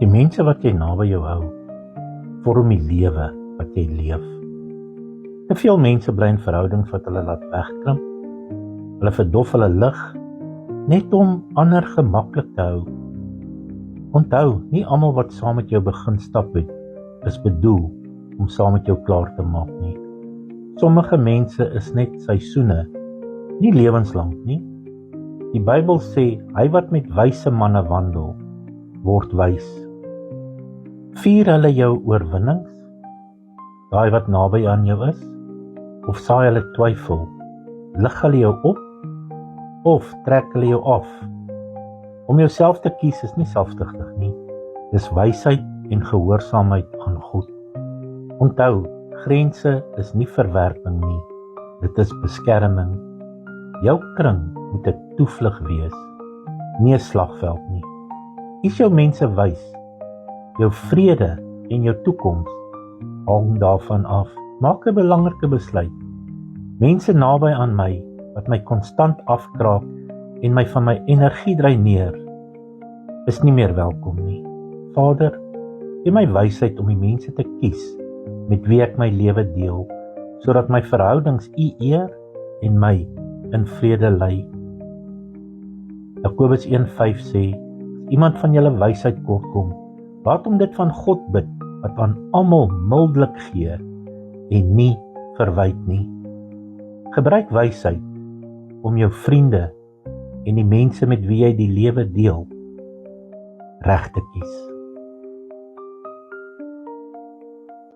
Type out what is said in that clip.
Die mense wat jy naby jou hou, vorm die lewe wat jy leef. Te veel mense bly in verhoudings wat hulle laat wegkrimp. Hulle verdof hulle lig, net om ander gemaklik te hou. Onthou, nie almal wat saam met jou begin stap het, is bedoel om saam met jou klaar te maak nie. Sommige mense is net seisoene, nie lewenslang nie. Die Bybel sê, hy wat met wyse manne wandel, word wys. Vier hulle jou oorwinnings, daai wat naby aan jou is, of saai hulle twyfel, lig hulle jou op, of trek hulle jou af? Om jouself te kies is nie selfsugtig nie, dis wysheid en gehoorsaamheid aan God. Onthou, grense is nie verwerping nie, dit is beskerming. Jou kring moet 'n toevlug wees, nie 'n slagveld nie. Kies jou mense wys, jou vrede en jou toekoms hang daarvan af. Maak 'n belangrike besluit. Mense naby aan my, wat my konstant afkraak en my van my energie dreineer, is nie meer welkom nie. Vader, gee my wysheid om die mense te kies, met wie ek my lewe deel, sodat my verhoudings U eer en my in vrede lei. Jakobus 1:5 sê, as iemand van julle wysheid kortkom, laat hom dit van God bid, wat aan almal mildelik gee en nie verwyd nie. Gebruik wysheid om jou vriende en die mense met wie jy die lewe deel, reg te kies.